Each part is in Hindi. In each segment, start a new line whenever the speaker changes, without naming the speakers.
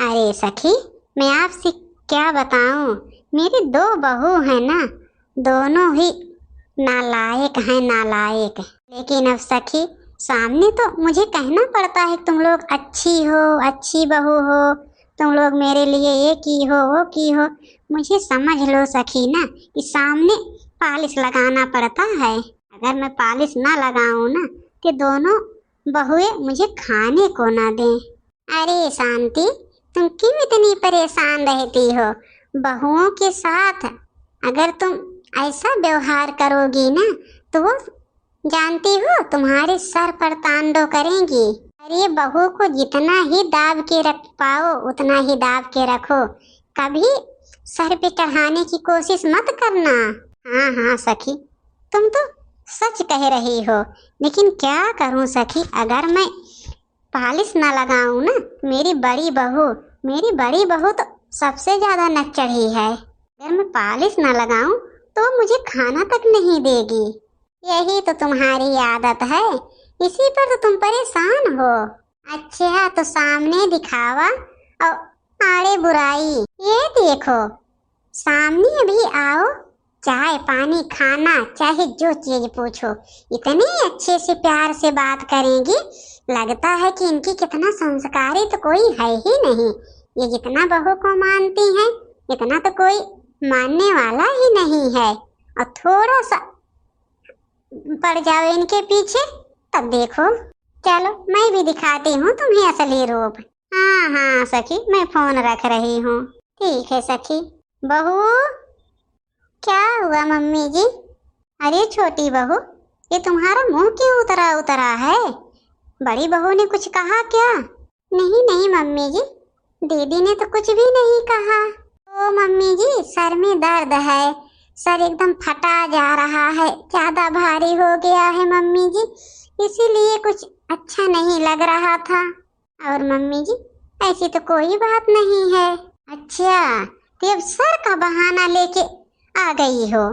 अरे सखी, मैं आपसे क्या बताऊं। मेरी दो बहू है ना, दोनों ही नालायक हैं, नालायक। लेकिन अब सखी, सामने तो मुझे कहना पड़ता है तुम लोग अच्छी हो, अच्छी बहू हो, तुम लोग मेरे लिए ये की हो, वो की हो। मुझे समझ लो सखी ना कि सामने पालिश लगाना पड़ता है। अगर मैं पालिश ना लगाऊं ना कि दोनों बहुएं मुझे खाने को ना दें। अरे शांति, तुम क्यों इतनी परेशान रहती हो? बहुओं के साथ अगर तुम ऐसा व्यवहार करोगी ना तो वो जानती हो तुम्हारे सर पर तांडव करेंगी। अरे बहू को जितना ही दाब के रख पाओ उतना ही दाब के रखो, कभी सर पे चढ़ाने की कोशिश मत करना। हाँ हाँ सखी, तुम तो सच कह रही हो, लेकिन क्या करूं सखी, अगर मैं पालिश ना लगाऊं ना, मेरी बड़ी बहू तो सबसे ज्यादा नक चढ़ी है। अगर मैं पालिश ना लगाऊं तो मुझे खाना तक नहीं देगी। यही तो तुम्हारी आदत है, इसी पर तो तुम परेशान हो। अच्छा तो सामने दिखावा और आड़े बुराई। ये देखो, सामने भी आओ, चाय पानी खाना चाहे जो चीज पूछो, इतने अच्छे से प्यार से बात करेंगी, लगता है कि इनकी कितना संस्कारी तो कोई है ही नहीं। ये जितना बहू को मानती हैं इतना तो कोई मानने वाला ही नहीं है। और थोड़ा सा पड़ जाओ इनके पीछे, तब देखो। चलो मैं भी दिखाती हूँ तुम्हें असली रूप। हाँ हाँ सखी, मैं फोन रख रही हूँ। ठीक है सखी। बहू, क्या हुआ मम्मी जी? अरे छोटी बहू, ये तुम्हारा मुंह क्यों उतरा उतरा है? बड़ी बहू ने कुछ कहा क्या? नहीं नहीं मम्मी जी, दीदी ने तो कुछ भी नहीं कहा। ओ मम्मी जी, सर में दर्द है, सर एकदम फटा जा रहा है, ज्यादा भारी हो गया है मम्मी जी, इसीलिए कुछ अच्छा नहीं लग रहा था। और मम्मी जी, ऐसी तो कोई बात नहीं है। अच्छा, तो अब सर का बहाना लेके आ गई हो।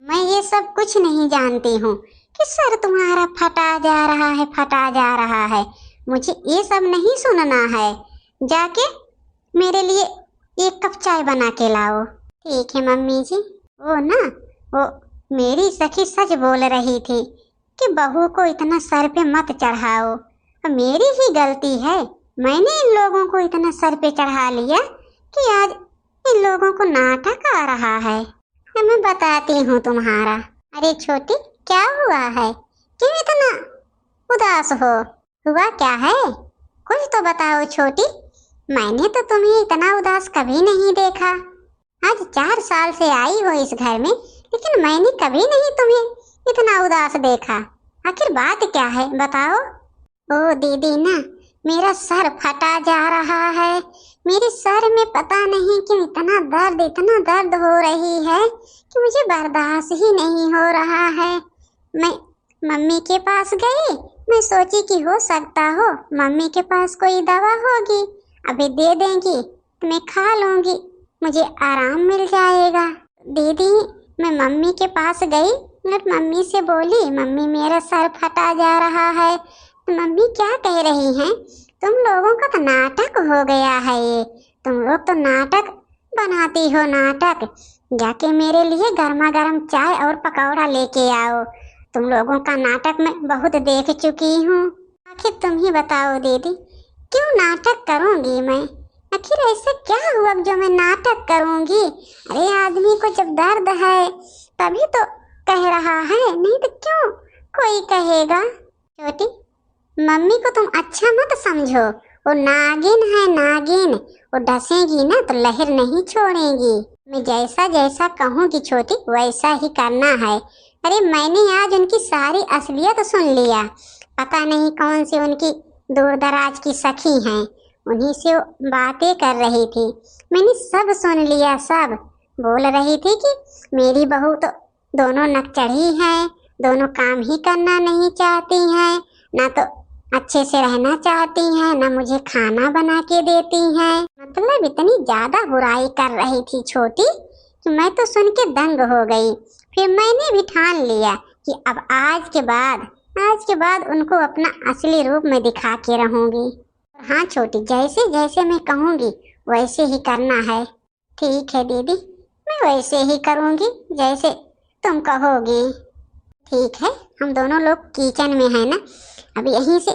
मैं ये सब कुछ नहीं जानती हूँ कि सर तुम्हारा फटा जा रहा है, फटा जा रहा है। मुझे ये सब नहीं सुनना है। जाके मेरे लिए एक कप चाय बना के लाओ। ठीक है मम्मी जी। वो मेरी सखी सच बोल रही थी कि बहू को इतना सर पे मत चढ़ाओ। मेरी ही गलती है, मैंने इन लोगों को इतना सर पे चढ़ा लिया कि आज इन लोगों को नाटक आ रहा है। मैं बताती हूँ तुम्हारा। अरे छोटी, क्या हुआ है? क्यों इतना उदास हो? हुआ क्या है? कुछ तो बताओ छोटी। मैंने तो तुम्हें इतना उदास कभी नहीं देखा। आज 4 साल से आई हो इस घर में, लेकिन मैंने कभी नहीं तुम्हें इतना उदास देखा। आखिर बात क्या है, बताओ। ओ दीदी ना, मेरा सर फटा जा रहा है। मेरे सर में पता नहीं क्यों इतना दर्द हो रही है कि मुझे बर्दाश्त ही नहीं हो रहा है। मैं मम्मी के पास गई, मैं सोची कि हो सकता हो मम्मी के पास कोई दवा होगी, अभी दे देंगी तो मैं खा लूंगी, मुझे आराम मिल जाएगा। दीदी, मैं मम्मी के पास गई और मम्मी से बोली, मम्मी मेरा सर फटा जा रहा है। तो मम्मी क्या कह रही हैं, तुम लोगों का तो नाटक हो गया है, ये तुम लोग तो नाटक बनाती हो, नाटक। जाके मेरे लिए गर्मा गर्म चाय और पकौड़ा लेके आओ। तुम लोगों का नाटक मैं बहुत देख चुकी हूँ। आखिर तुम ही बताओ दीदी, क्यों नाटक करूँगी मैं? आखिर ऐसा क्या हुआ जो मैं नाटक करूँगी? अरे आदमी को जब दर्द है तभी तो कह रहा है, नहीं तो क्यों कोई कहेगा। छोटी, मम्मी को तुम अच्छा मत समझो, वो नागिन है नागिन, वो डसेगी ना तो लहर नहीं छोड़ेगी। मैं जैसा जैसा कहूँगी छोटी वैसा ही करना है। अरे मैंने आज उनकी सारी असलियत सुन लिया, पता नहीं कौन सी उनकी दूर दराज की सखी हैं, उन्हीं से बातें कर रही थी। मैंने सब सुन लिया, सब बोल रही थी कि मेरी बहू तो दोनों नक चढ़ी है, दोनों काम ही करना नहीं चाहती हैं, ना तो अच्छे से रहना चाहती हैं, ना मुझे खाना बना के देती हैं। मतलब इतनी ज्यादा बुराई कर रही थी छोटी कि मैं तो सुन के दंग हो गई। फिर मैंने भी ठान लिया कि अब आज के बाद उनको अपना असली रूप में दिखा के रहूंगी। हाँ छोटी, जैसे जैसे मैं कहूँगी वैसे ही करना है। ठीक है दीदी, मैं वैसे ही करूँगी जैसे तुम कहोगी। ठीक है, हम दोनों लोग किचन में है ना, अब यहीं से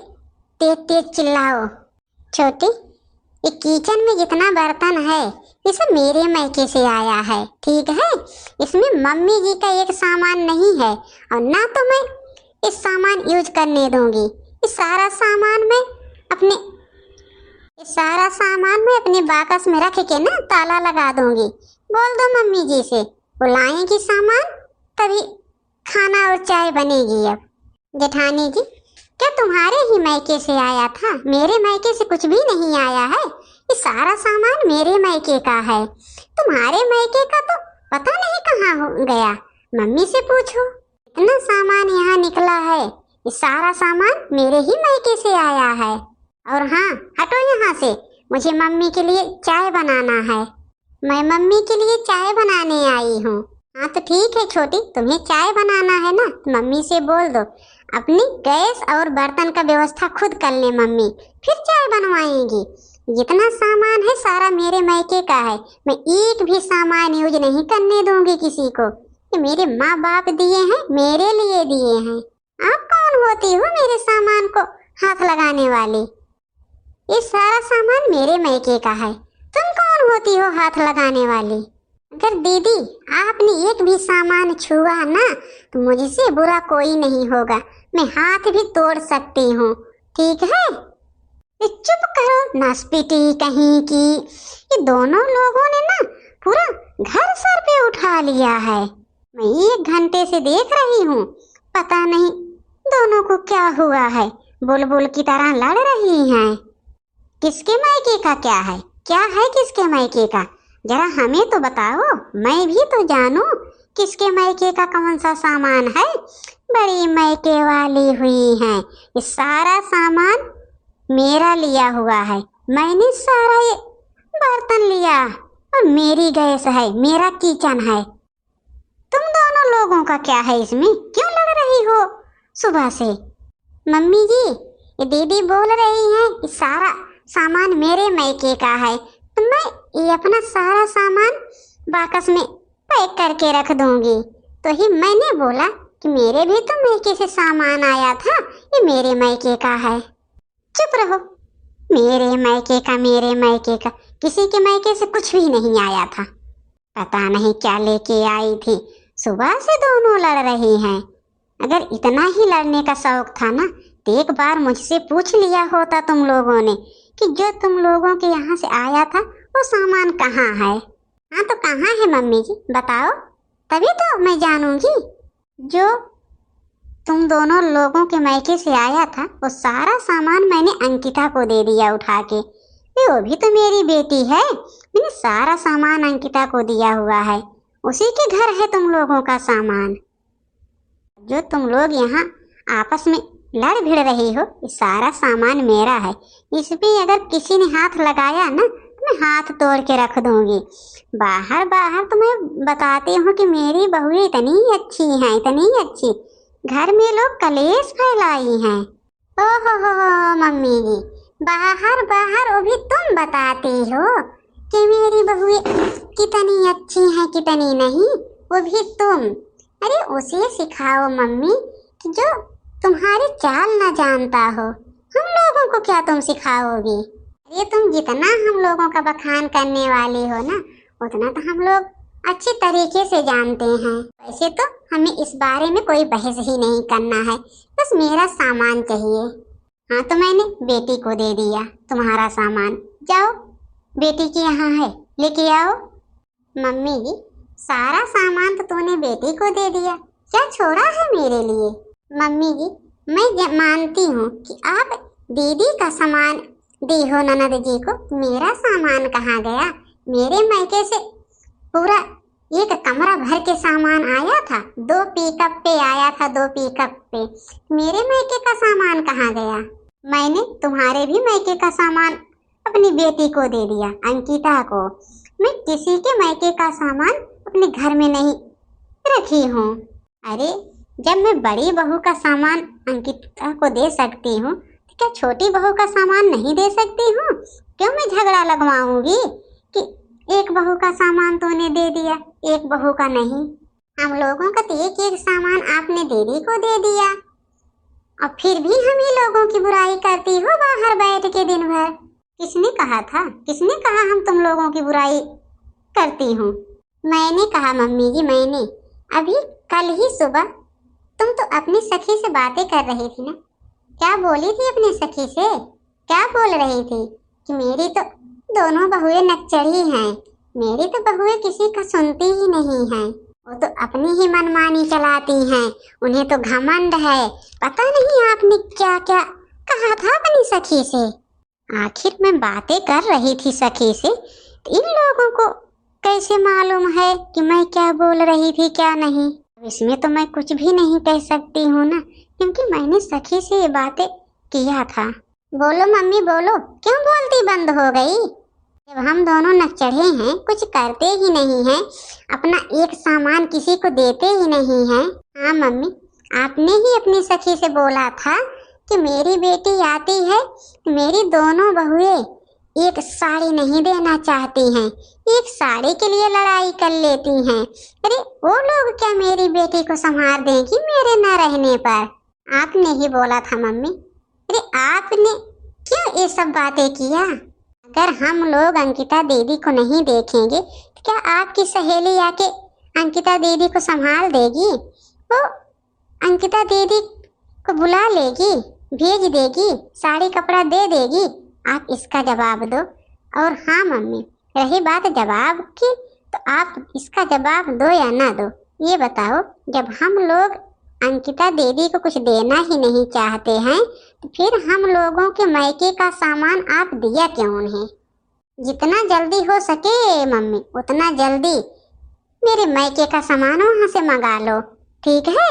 तेज तेज चिल्लाओ। छोटी, ये किचन में जितना बर्तन है ये सब मेरे मायके से आया है, ठीक है? इसमें मम्मी जी का एक सामान नहीं है और ना तो मैं इस सामान यूज करने दूंगी। ये सारा सामान मैं अपने बाकस में रख के ना ताला लगा दूंगी। बोल दो मम्मी जी से वो लाएंगी सामान, तभी खाना और चाय बनेगी। अब जेठानी जी, क्या तुम्हारे ही मायके से आया था? मेरे मायके से कुछ भी नहीं आया है। ये सारा सामान मेरे मायके का है, तुम्हारे मायके का तो पता नहीं कहाँ हो गया। मम्मी से पूछो। इतना सामान यहाँ निकला है, ये सारा सामान मेरे ही मायके से आया है। और हाँ, हटो यहाँ से, मुझे मम्मी के लिए चाय बनाना है। मैं मम्मी के लिए चाय बनाने आई हूँ। हाँ तो ठीक है छोटी, तुम्हें चाय बनाना है ना, मम्मी से बोल दो अपनी गैस और बर्तन का व्यवस्था खुद कर ले मम्मी, फिर चाय बनवाएंगी। जितना सामान है सारा मेरे मायके का है, मैं एक भी सामान यूज नहीं करने दूंगी किसी को। ये मेरे माँ बाप दिए हैं, मेरे लिए दिए हैं। आप कौन होती हो मेरे सामान को हाथ लगाने वाली? ये सारा सामान मेरे मायके का है, तुम कौन होती हो हाथ लगाने वाली? अगर दीदी आपने एक भी सामान छुआ ना तो मुझसे बुरा कोई नहीं होगा, मैं हाथ भी तोड़ सकती हूँ, ठीक है? चुप करो नासपीटी कहीं की। ये दोनों लोगों ने ना पूरा घर सर पे उठा लिया है। मैं 1 घंटे से देख रही हूँ, पता नहीं दोनों को क्या हुआ है, बुलबुल की तरह लड़ रही हैं। किसके मायके का क्या है किसके मायके का? जरा हमें तो बताओ, मैं भी तो जानूं किसके मायके का कौन सा सामान है। बड़ी मायके वाली हुई हैं, ये सारा सामान मेरा लिया हुआ है, मैंने सारा ये बर्तन लिया और मेरी गैस है, मेरा किचन है। तुम दोनों लोगों का क्या है इसमें, क्यों लड़ रही हो सुबह से? मम्मी जी, ये दीदी बोल रही हैं कि सारा सामान मेरे मायके का है, तो मैं ये अपना सारा सामान बाकस में पैक करके रख दूंगी। तो ही मैंने बोला कि मेरे भी तो मायके से सामान आया था, ये मेरे मायके का है। चुप रहो, मेरे मायके का किसी के मायके से कुछ भी नहीं आया था। पता नहीं क्या लेके आई थी, सुबह से दोनों लड़ रही हैं। अगर इतना ही लड़ने का शौक था ना तो एक बार मुझसे पूछ लिया होता तुम लोगों ने कि जो तुम लोगों के यहाँ से आया था वो सामान कहाँ है। हाँ तो कहाँ है मम्मी जी, बताओ, तभी तो मैं जानूंगी। जो तुम दोनों लोगों के मायके से आया था वो सारा सामान मैंने अंकिता को दे दिया उठा के। वो भी तो मेरी बेटी है, मैंने सारा सामान अंकिता को दिया हुआ है, उसी के घर है तुम लोगों का सामान। जो तुम लोग यहाँ आपस में लड़ भिड़ रही हो, ये सारा सामान मेरा है, इसमें अगर किसी ने हाथ लगाया ना तो मैं हाथ तोड़ के रख दूंगी। बाहर तो मैं बताती हूँ कि मेरी बहू इतनी अच्छी है, इतनी अच्छी, घर में लोग कलेश फैलाई हैं। ओहो हो मम्मी जी, बाहर वो भी तुम बताती हो कि मेरी बहू कितनी अच्छी है कितनी नहीं, वो भी तुम। अरे उसे सिखाओ मम्मी कि जो तुम्हारी चाल न जानता हो, हम लोगों को क्या तुम सिखाओगी? अरे तुम जितना हम लोगों का बखान करने वाली हो ना उतना तो हम लोग अच्छे तरीके से जानते हैं। वैसे तो हमें इस बारे में कोई बहस ही नहीं करना है, बस मेरा सामान चाहिए। हाँ तो मैंने बेटी को दे दिया तुम्हारा सामान, जाओ बेटी के यहाँ है लेके आओ। मम्मी जी, सारा सामान तो तूने बेटी को दे दिया, क्या छोड़ा है मेरे लिए? मम्मी जी, मैं मानती हूँ कि आप दीदी का सामान दी हो ननद जी को, मेरा सामान कहाँ गया? मेरे मायके से पूरा एक कमरा भर के सामान आया था, 2 पिकअप पे आया था, 2 पिकअप पे। मेरे मायके का सामान कहाँ गया? मैंने तुम्हारे भी मायके का सामान अपनी बेटी को दे दिया, अंकिता को। मैं किसी के मायके का सामान अपने घर में नहीं रखी हूँ। अरे जब मैं बड़ी बहू का सामान अंकिता को दे सकती हूँ, क्या छोटी बहू का सामान नहीं दे सकती हूँ? क्यों मैं झगड़ा लगवाऊंगी कि एक बहू का सामान तूने दे दिया, एक बहू का नहीं। हम लोगों का तो एक एक सामान आपने दीदी को दे दिया और फिर भी हम ही लोगों की बुराई करती हो बाहर बैठ के दिन भर। किसने कहा था? किसने कहा हम तुम लोगों की बुराई करती हूँ? मैंने कहा मम्मी जी, मैंने। अभी कल ही सुबह तुम तो अपनी सखी से बातें कर रही थी ना। क्या बोली थी अपनी सखी से? क्या बोल रही थी कि मेरी तो दोनों बहुएं नकचढ़ी हैं, मेरी तो बहुएं किसी का सुनती ही नहीं हैं, वो तो अपनी ही मनमानी चलाती हैं, उन्हें तो घमंड है। पता नहीं आपने क्या क्या कहा था अपनी सखी से। आखिर मैं बातें कर रही थी सखी से, तो इन लोगों को कैसे मालूम है कि मैं क्या बोल रही थी क्या नहीं? इसमें तो मैं कुछ भी नहीं कह सकती हूँ ना, क्योंकि मैंने सखी से ये बातें किया था। बोलो मम्मी बोलो, क्यों बोलती बंद हो गई? जब हम दोनों नकचढ़े हैं, कुछ करते ही नहीं हैं, अपना एक सामान किसी को देते ही नहीं हैं। हाँ मम्मी, आपने ही अपनी सखी से बोला था कि मेरी बेटी आती है, मेरी दोनों बहुएं एक साड़ी नहीं देना चाहती हैं, एक साड़ी के लिए लड़ाई कर लेती हैं। अरे वो लोग क्या मेरी बेटी को संभाल देंगी मेरे न रहने पर? आपने ही बोला था मम्मी। अरे आपने क्यों ये सब बातें किया? अगर हम लोग अंकिता दीदी को नहीं देखेंगे तो क्या आपकी सहेली आके अंकिता दीदी को संभाल देगी? वो अंकिता दीदी को बुला लेगी, भेज देगी, साड़ी कपड़ा दे देगी? आप इसका जवाब दो। और हाँ मम्मी, रही बात जवाब की, तो आप इसका जवाब दो या ना दो, ये बताओ। जब हम लोग अंकिता दीदी को कुछ देना ही नहीं चाहते हैं, तो फिर हम लोगों के मायके का सामान आप दिया क्यों उन्हें? जितना जल्दी हो सके मम्मी, उतना जल्दी मेरे मायके का सामान वहाँ से मंगा लो, ठीक है?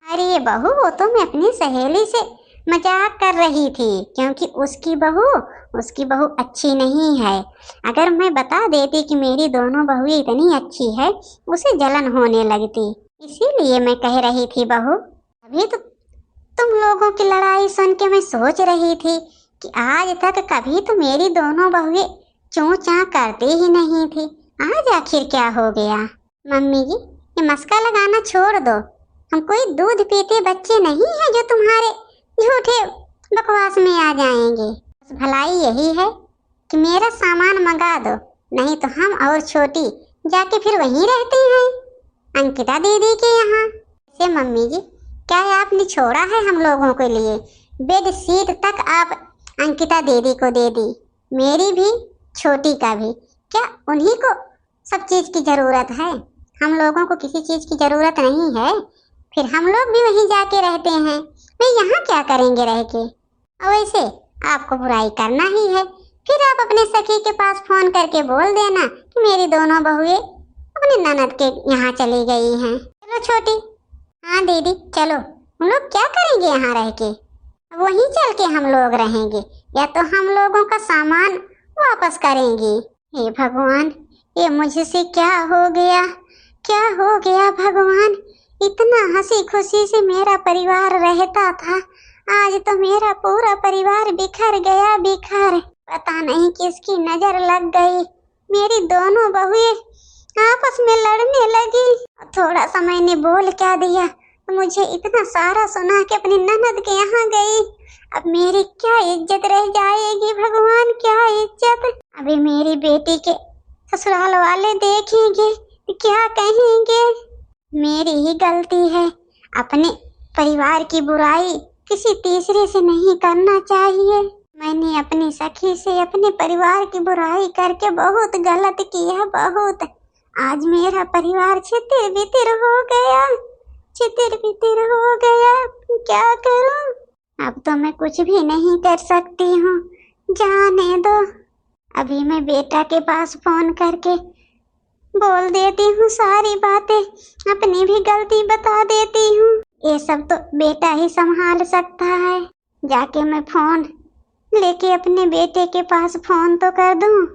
अरे बहू, वो तो मैं अपनी सहेली से मजाक कर रही थी, क्योंकि उसकी बहू अच्छी नहीं है। अगर मैं बता देती कि मेरी दोनों बहुएं इतनी अच्छी है, उसे जलन होने लगती, इसीलिए मैं कह रही थी बहू। अभी तो तुम लोगों की लड़ाई सुन के मैं सोच रही थी कि आज तक कभी तो मेरी दोनों बहुएं चूं चां करती ही नहीं थी, आज आखिर क्या हो गया? मम्मी जी, ये मस्का लगाना छोड़ दो। हम कोई दूध पीते बच्चे नहीं हैं जो तुम्हारे झूठे बकवास में आ जाएंगे। बस भलाई यही है कि मेरा सामान मंगा दो, नहीं तो हम और छोटी जाके फिर वहीं रहते हैं, अंकिता दीदी के यहाँ। ऐसे मम्मी जी, क्या आपने छोड़ा है हम लोगों के लिए? बेड शीट तक आप अंकिता दीदी को दे दी, मेरी भी छोटी का भी। क्या उन्हीं को सब चीज़ की ज़रूरत है? हम लोगों को किसी चीज़ की ज़रूरत नहीं है? फिर हम लोग भी वहीं जाके रहते हैं, वे यहाँ क्या करेंगे रह के? और वैसे आपको बुराई करना ही है, फिर आप अपने सखी के पास फोन करके बोल देना कि मेरी दोनों बहुएं अपनी ननद के यहाँ चली गई हैं। चलो छोटी। हाँ दीदी चलो। हम लोग क्या करेंगे यहाँ रह के? वहीं चल के हम लोग रहेंगे, या तो हम लोगों का सामान वापस करेंगे। हे भगवान, ये मुझसे क्या हो गया? क्या हो गया भगवान? इतना हंसी खुशी से मेरा परिवार रहता था, आज तो मेरा पूरा परिवार बिखर गया, बिखर। पता नहीं किसकी नजर लग गई, मेरी दोनों बहुएं आपस में लड़ने लगी। थोड़ा सा मैंने बोल क्या दिया तो मुझे इतना सारा सुना के अपनी ननद के यहाँ गई। अब मेरी क्या इज्जत रह जाएगी भगवान, क्या इज्जत? अभी मेरी बेटी के ससुराल वाले देखेंगे तो क्या कहेंगे? मेरी ही गलती है, अपने परिवार की बुराई किसी तीसरे से नहीं करना चाहिए। मैंने अपनी सखी से अपने परिवार की बुराई करके बहुत गलत किया, बहुत। आज मेरा परिवार छितिर बितिर हो गया, छितिर बितिर हो गया। क्या करूं? अब तो मैं कुछ भी नहीं कर सकती हूँ, जाने दो। अभी मैं बेटा के पास फोन करके बोल देती हूँ सारी बातें, अपनी भी गलती बता देती हूँ। ये सब तो बेटा ही संभाल सकता है। जाके मैं फोन लेके अपने बेटे के पास फोन तो कर दूँ।